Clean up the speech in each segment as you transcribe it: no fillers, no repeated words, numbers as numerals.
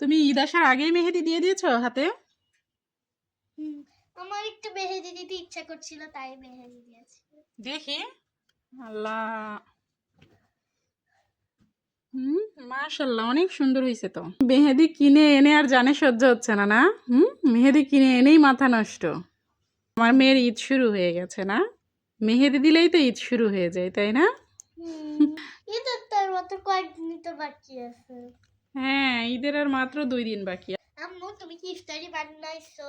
তুমি ঈদ আসার আগেই মেহেদি দিয়ে দিয়েছো হাতে? আমার একটু মেহেদি দিতে ইচ্ছা করছিল, তাই মেহেদি দিয়েছি। দেখি। আল্লাহ, মাশাআল্লাহ, অনেক সুন্দর হয়েছে তো। মেহেদি কিনে এনে আর জানে সহ্য হচ্ছে না, না? মেহেদি কিনে এনেই মাথা নষ্ট। আমার মেয়ের ঈদ শুরু হয়ে গেছে না? মেহেদি দিলেই তো ঈদ শুরু হয়ে যায়, তাই না? ঈদের তার মাত্র কয়েকদিনই তো বাকি আছে। হ্যাঁ, ঈদের আর মাত্র 2 দিন বাকি। আম্মু, তুমি কি ইফতারি বানাইছো?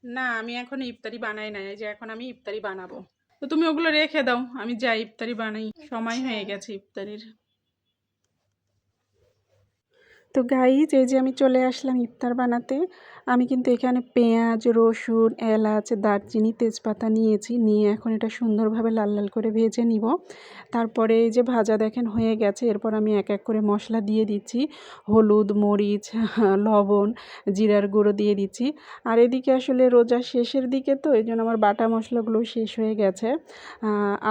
না, আমি এখন ইফতারি বানাই নাই, এই যে এখন আমি ইফতারি বানাবো। তো তুমি ওগুলো রেখে দাও, আমি যাই ইফতারি বানাই, সময় হয়ে গেছে ইফতারির। তো গাইজ, এই যে আমি চলে আসলাম ইফতার বানাতে। আমি কিন্তু এখানে পেঁয়াজ, রসুন, এলাচ, দারচিনি, তেজপাতা নিয়েছি। নিয়ে এখন এটা সুন্দরভাবে লাল লাল করে ভেজে নিব। তারপরে এই যে ভাজা দেখেন হয়ে গেছে। এরপর আমি এক এক করে মশলা দিয়ে দিচ্ছি। হলুদ, মরিচ, লবণ, জিরার গুঁড়ো দিয়ে দিচ্ছি। আর এদিকে আসলে রোজার শেষের দিকে তো এই জন্য আমার বাটা মশলাগুলো শেষ হয়ে গেছে।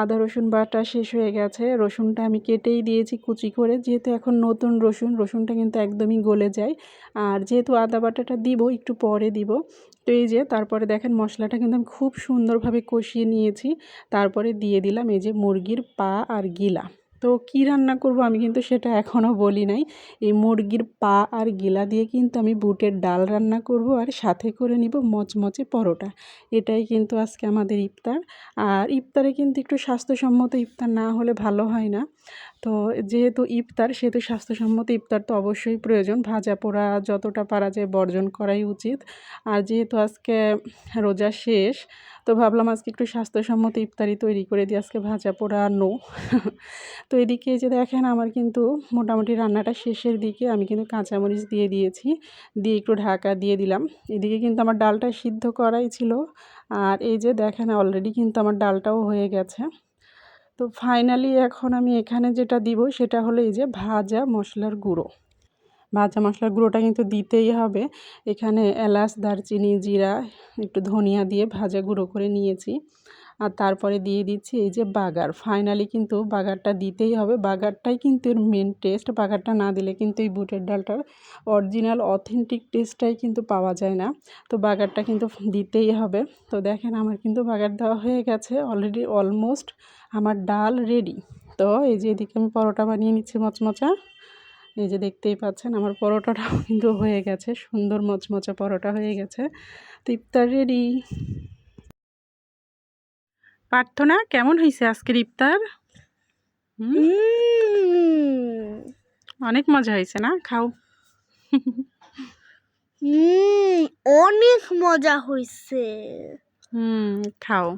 আদা রসুন বাটা শেষ হয়ে গেছে। রসুনটা আমি কেটেই দিয়েছি কুচি করে, যেহেতু এখন নতুন রসুনটা কিন্তু একদমই গলে যায়। আর যেহেতু আদা বাটাটা দিব একটু পরে দিব। তো এই যে তারপরে দেখেন মশলাটা কিন্তু আমি খুব সুন্দরভাবে কষিয়ে নিয়েছি। তারপরে দিয়ে দিলাম এই যে মুরগির পা আর গিলা। তো কী রান্না করব আমি কিন্তু সেটা এখনও বলি নাই। এই মুরগির পা আর গিলা দিয়ে কিন্তু আমি বুটের ডাল রান্না করব, আর সাথে করে নিব মচমচে পরোটা। এটাই কিন্তু আজকে আমাদের ইফতার। আর ইফতারে কিন্তু একটু স্বাস্থ্যসম্মত ইফতার না হলে ভালো হয় না। তো যেহেতু ইফতার, সেহেতু স্বাস্থ্যসম্মত ইফতার তো অবশ্যই প্রয়োজন। ভাজা পোড়া যতটা পারা যায় বর্জন করাই উচিত। আর যেহেতু আজকে রোজা শেষ, তো ভাবলাম আজকে একটু স্বাস্থ্যসম্মত ইফতারি তৈরি করে দিই। আজকে ভাজা পোড়া নো। তো এদিকে যে দেখেন আমার কিন্তু মোটামুটি রান্নাটা শেষের দিকে। আমি কিন্তু কাঁচামরিচ দিয়ে দিয়েছি, দিয়ে একটু ঢাকা দিয়ে দিলাম। এদিকে কিন্তু আমার ডালটা সিদ্ধ করাই ছিল। আর এই যে দেখেন অলরেডি কিন্তু আমার ডালটাও হয়ে গেছে। তো ফাইনালি এখন আমি এখানে যেটা দিব সেটা হলো এই যে ভাজা মশলার গুঁড়ো। ভাজা মশলার গুঁড়োটা কিন্তু দিতেই হবে। এখানে এলাচ, দারচিনি, জিরা, একটু ধনিয়া দিয়ে ভাজা গুঁড়ো করে নিয়েছি। আর তারপরে দিয়ে দিচ্ছি এই যে বাগার। ফাইনালি কিন্তু বাগারটা দিতেই হবে। বাগারটাই কিন্তু এর মেন টেস্ট। বাগারটা না দিলে কিন্তু এই বুটের ডালটার অরিজিনাল অথেন্টিক টেস্টটাই কিন্তু পাওয়া যায় না। তো বাগারটা কিন্তু দিতেই হবে। তো দেখেন আমার কিন্তু বাগার দেওয়া হয়ে গেছে অলরেডি, অলমোস্ট আমার ডাল রেডি। তো এই যে এদিকে আমি পরোটা বানিয়ে নিচ্ছি মচমচা। এই যে দেখতেই পাচ্ছেন আমার পরোটাটাও কিন্তু হয়ে গেছে, সুন্দর মচমচা পরোটা হয়ে গেছে। তো ইফতার রেডি। প্রার্থনা, কেমন হয়েছে আজকের ইফতার? অনেক মজা হয়েছে না? খাও। অনেক মজা হয়েছে। খাও।